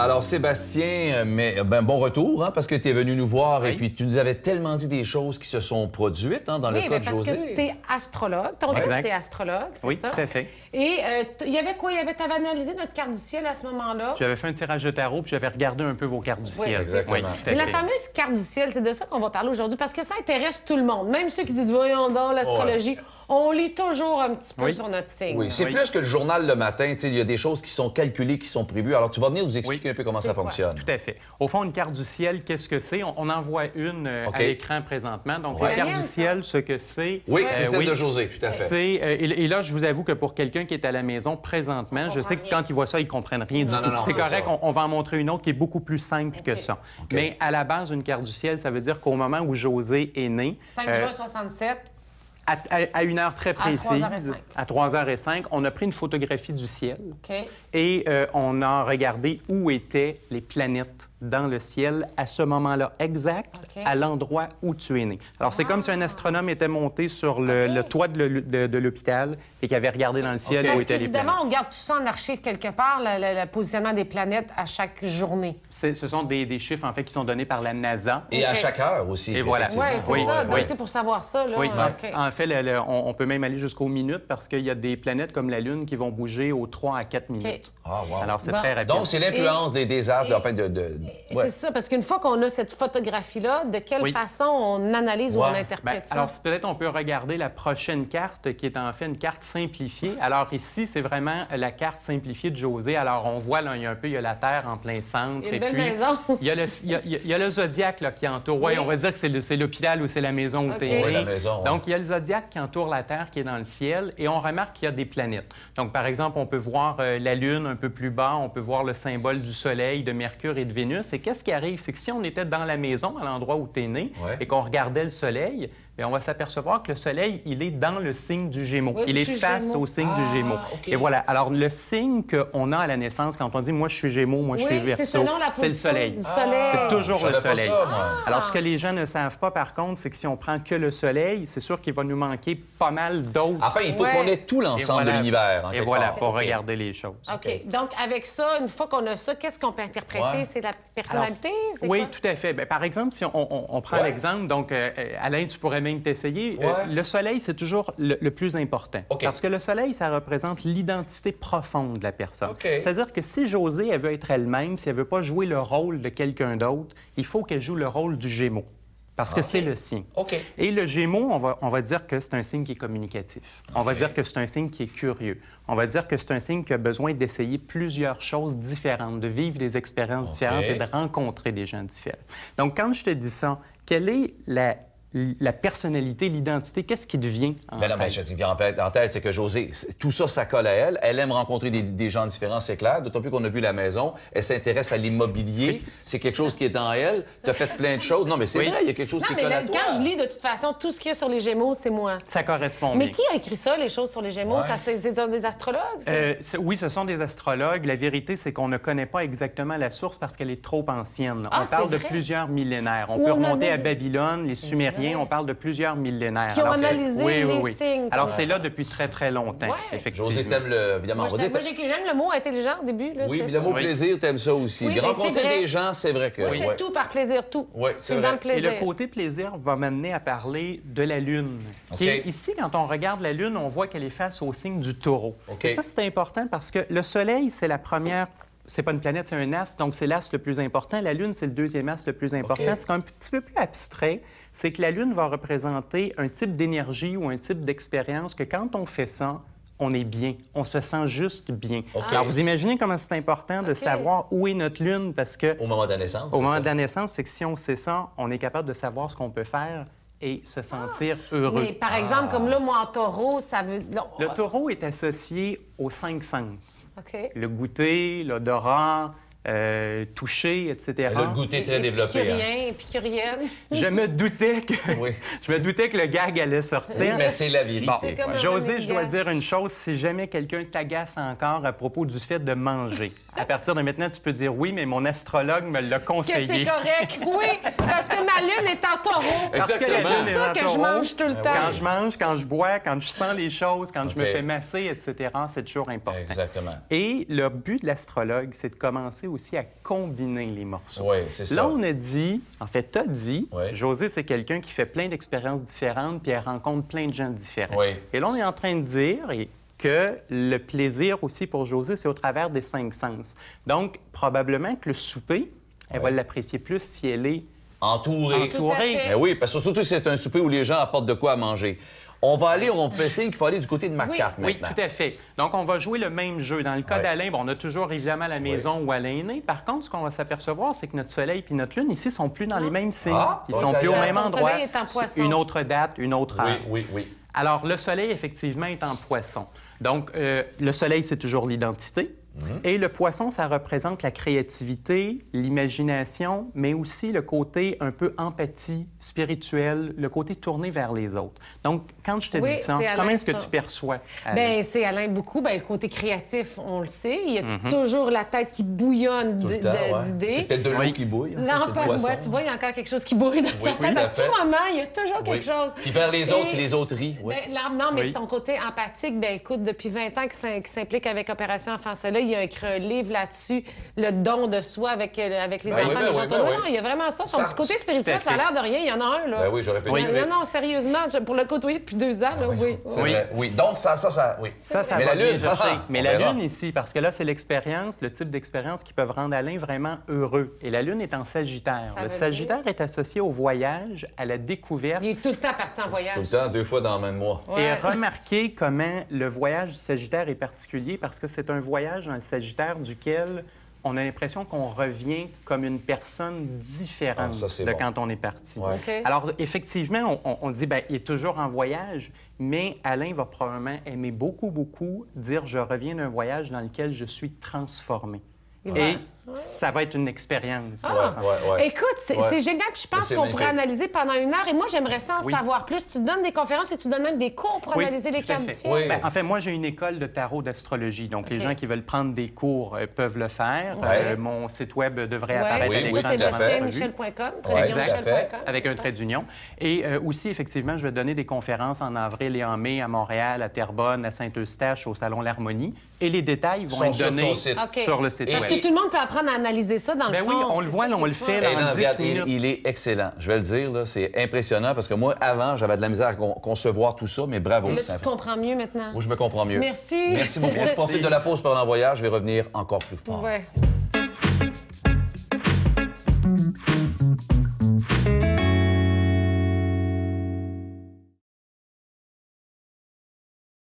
Alors, Sébastien, bon retour, hein, parce que tu es venu nous voir et puis tu nous avais tellement dit des choses qui se sont produites dans le cas de José. Oui, parce que tu es astrologue. Ton titre, c'est astrologue, c'est ça? Oui, tout à fait. Et il y avait quoi? T'avais analysé notre carte du ciel à ce moment-là? J'avais fait un tirage de tarot puis j'avais regardé un peu vos cartes du ciel. Exactement. Mais la fameuse carte du ciel, c'est de ça qu'on va parler aujourd'hui, parce que ça intéresse tout le monde. Même ceux qui disent, voyons donc, l'astrologie. Ouais. On lit toujours un petit peu sur notre signe. Oui, c'est plus que le journal le matin. Il y a des choses qui sont calculées, qui sont prévues. Alors, tu vas venir nous expliquer un peu comment ça fonctionne. Tout à fait. Au fond, une carte du ciel, qu'est-ce que c'est? On en voit une à l'écran présentement. Donc, c'est la carte du ciel, ce que c'est. Oui, c'est celle de José, tout à fait. Et là, je vous avoue que pour quelqu'un qui est à la maison présentement, je sais que quand ils voient ça, ils ne comprennent rien du tout. C'est correct, on va en montrer une autre qui est beaucoup plus simple que ça. Mais à la base, une carte du ciel, ça veut dire qu'au moment où José est né... 5 juin 67... À une heure très précise, à 3h05, on a pris une photographie du ciel et on a regardé où étaient les planètes dans le ciel à ce moment-là exact, à l'endroit où tu es né. Alors, c'est comme si un astronome était monté sur le toit de l'hôpital et qu'il avait regardé dans le ciel où étaient les planètes. Évidemment, on garde tout ça en archive quelque part, le positionnement des planètes à chaque journée. Ce sont des chiffres, en fait, qui sont donnés par la NASA. Et à chaque heure aussi. Et voilà. Oui, c'est ça. Donc, c'est pour savoir ça, là. Oui, en fait, on peut même aller jusqu'aux minutes parce qu'il y a des planètes comme la Lune qui vont bouger aux 3 à 4 minutes. Ah, wow. Alors, c'est très rapide. Donc, c'est l'influence des désastres, C'est ça, parce qu'une fois qu'on a cette photographie-là, de quelle façon on analyse ou on interprète ça? Alors, peut-être on peut regarder la prochaine carte, qui est en fait une carte simplifiée. Alors ici, c'est vraiment la carte simplifiée de José. Alors, on voit, là, il y a la Terre en plein centre. Il y a une belle maison. Il y a le zodiaque là, qui entoure. Oui, on va dire que c'est l'hôpital ou c'est la maison où tu es né. Donc, il y a le zodiaque qui entoure la Terre, qui est dans le ciel, et on remarque qu'il y a des planètes. Donc, par exemple, on peut voir la Lune un peu plus bas, on peut voir le symbole du Soleil, de Mercure et de Vénus. Et qu'est-ce qui arrive? C'est que si on était dans la maison, à l'endroit où tu es né, et qu'on regardait le Soleil, bien, on va s'apercevoir que le Soleil, il est dans le signe du Gémeaux. Il est face au signe du Gémeaux. Et voilà. Alors, le signe qu'on a à la naissance, quand on dit « moi, je suis Gémeaux, moi, je suis Verseau », c'est le Soleil. C'est toujours le Soleil. Alors, ce que les gens ne savent pas, par contre, c'est que si on prend que le Soleil, c'est sûr qu'il va nous manquer pas mal d'autres. Enfin, il faut qu'on ait tout l'ensemble de l'univers. Et voilà, pour regarder les choses. OK. Donc, avec ça, une fois qu'on a ça, qu'est-ce qu'on peut interpréter? C'est la personnalité? Oui, tout à fait. Bien, par exemple, si on prend l'exemple, donc, Alain, tu pourrais même t'essayer. Le Soleil, c'est toujours le plus important. Parce que le Soleil, ça représente l'identité profonde de la personne. C'est-à-dire que si José, elle veut être elle-même, si elle veut pas jouer le rôle de quelqu'un d'autre, il faut qu'elle joue le rôle du Gémeaux. Parce que c'est le signe. Et le Gémeaux, on va dire que c'est un signe qui est communicatif. On va dire que c'est un signe qui est curieux. On va dire que c'est un signe qui a besoin d'essayer plusieurs choses différentes, de vivre des expériences différentes et de rencontrer des gens différents. Donc, quand je te dis ça, quelle est la personnalité, l'identité, qu'est-ce qui devient en tête? Ce qui vient en tête, c'est que José, tout ça, ça colle à elle. Elle aime rencontrer des gens différents, c'est clair. D'autant plus qu'on a vu la maison. Elle s'intéresse à l'immobilier. C'est quelque chose qui est en elle. Tu as fait plein de choses. Non, mais c'est vrai, il y a quelque chose qui colle à toi. Quand je lis, de toute façon, tout ce qu'il y a sur les Gémeaux, c'est moi. Ça correspond bien. Mais qui a écrit ça, les choses sur les Gémeaux? C'est des astrologues? Oui, ce sont des astrologues. La vérité, c'est qu'on ne connaît pas exactement la source parce qu'elle est trop ancienne. On parle de plusieurs millénaires. On peut remonter à Babylone, les Sumériens. On parle de plusieurs millénaires. Qui ont analysé les signes. Alors, c'est là depuis très, très longtemps, effectivement. José, t'aimes évidemment. Moi, j'aime le mot intelligent au début. Là, oui, puis le mot plaisir, t'aimes ça aussi. Oui, rencontrer des gens, c'est vrai que... Moi, je fais tout par plaisir, tout. Oui, c'est dans le plaisir. Et le côté plaisir va m'amener à parler de la Lune. Qui est, ici, quand on regarde la Lune, on voit qu'elle est face au signe du Taureau. Et ça, c'est important parce que le Soleil, c'est la première... C'est pas une planète, c'est un astre, donc c'est l'astre le plus important. La Lune, c'est le deuxième astre le plus important. C'est un petit peu plus abstrait. C'est que la Lune va représenter un type d'énergie ou un type d'expérience que quand on fait ça, on est bien. On se sent juste bien. Alors, vous imaginez comment c'est important de savoir où est notre Lune parce que... Au moment de la naissance. Au moment de la naissance, c'est que si on sait ça, on est capable de savoir ce qu'on peut faire et se sentir heureux. Mais par exemple, comme là, moi, en taureau, ça veut... Le taureau est associé aux 5 sens. Le goûter, l'odorat, toucher, etc. Le goûter très développé. Épicurienne. Je me doutais que le gag allait sortir. Oui, mais c'est la vérité. Bon, José, je dois dire une chose. Si jamais quelqu'un t'agace encore à propos du fait de manger, à partir de maintenant, tu peux dire oui, mais mon astrologue me l'a conseillé. Que c'est correct, oui, parce que ma lune est en taureau. Parce que c'est pour ça que je mange tout le temps. Quand je mange, quand je bois, quand je sens les choses, quand je me fais masser, etc., c'est toujours important. Exactement. Et le but de l'astrologue, c'est de commencer aussi à combiner les morceaux. Oui, c'est ça. Là, on a dit, en fait, tu as dit, Oui. Josée, c'est quelqu'un qui fait plein d'expériences différentes puis elle rencontre plein de gens différents. Oui. Et là, on est en train de dire que le plaisir aussi pour Josée, c'est au travers des 5 sens. Donc, probablement que le souper, elle va l'apprécier plus si elle est entourée. fait. Ben oui, parce que surtout si c'est un souper où les gens apportent de quoi à manger. On va aller, on peut essayer qu'il faut aller du côté de ma carte Oui, maintenant. tout à fait. Donc, on va jouer le même jeu. Dans le cas d'Alain, bon, on a toujours évidemment la maison où Alain est né. Par contre, ce qu'on va s'apercevoir, c'est que notre soleil et notre lune ici sont plus dans les mêmes signes. Ils sont plus au même Ton endroit. soleil est en poisson. Une autre date, une autre heure. Oui. Alors, le soleil, effectivement, est en poisson. Donc, le soleil, c'est toujours l'identité. Et le poisson, ça représente la créativité, l'imagination, mais aussi le côté un peu empathie spirituelle, le côté tourné vers les autres. Donc, quand je te dis ça, comment est-ce que tu perçois, Alain? Bien, c'est Alain beaucoup. Bien, le côté créatif, on le sait. Il y a toujours la tête qui bouillonne d'idées. C'est peut-être de l'eau qui bouille. Non, pas moi. Tu vois, il y a encore quelque chose qui bouille dans sa tête. À tout moment, il y a toujours quelque chose. Puis vers les autres, c'est les autres rient. Non, mais son côté empathique, bien, écoute, depuis 20 ans qu'il s'implique avec Opération Enfants Soleil, il a écrit un livre là-dessus, le don de soi avec les enfants des gens autour de nous. Il y a vraiment ça. Son petit côté spirituel, ça a l'air de rien. Il y en a un, là. Ben oui, j'aurais fait Non, sérieusement, pour le côtoyer depuis 2 ans, là, oui. Donc, ça, oui. Ça mais va la lune, bien chercher. Mais la lune ici, parce que là, c'est l'expérience, le type d'expérience qui peuvent rendre Alain vraiment heureux. Et la lune est en Sagittaire. Le Sagittaire est associé au voyage, à la découverte. Il est tout le temps parti en voyage. Tout le temps, 2 fois dans le même mois. Et remarquez comment le voyage du Sagittaire est particulier parce que c'est un voyage dans le Sagittaire duquel on a l'impression qu'on revient comme une personne différente de quand on est parti. Okay. Alors, effectivement, on dit, bien, il est toujours en voyage, mais Alain va probablement aimer beaucoup, beaucoup dire « je reviens d'un voyage dans lequel je suis transformé ». Et ça va être une expérience. Écoute, c'est génial. Je pense qu'on pourrait analyser pendant 1 heure. Et moi, j'aimerais ça en savoir plus. Tu donnes des conférences et tu donnes même des cours pour analyser les cartes du ciel. Ben, en fait, moi, j'ai une école de tarot d'astrologie. Donc, les gens qui veulent prendre des cours peuvent le faire. Mon site web devrait apparaître à l'écran. Ça, c'est BastienMichel.com, trait-d'union-michel.com. Avec un trait d'union. Et aussi, effectivement, je vais donner des conférences en avril et en mai à Montréal, à Terrebonne, à Saint-Eustache, au Salon L'Harmonie. Et les détails vont être donnés sur le site web. Parce que tout le monde peut apprendre à analyser ça dans le fond. Oui, on le voit, on le fait en 10 minutes. Il est excellent. Je vais le dire, c'est impressionnant parce que moi, avant, j'avais de la misère à concevoir tout ça, mais bravo. Là, tu te comprends mieux maintenant. Moi, je me comprends mieux. Merci. Merci beaucoup. Je profite de la pause pendant le voyage. Je vais revenir encore plus fort.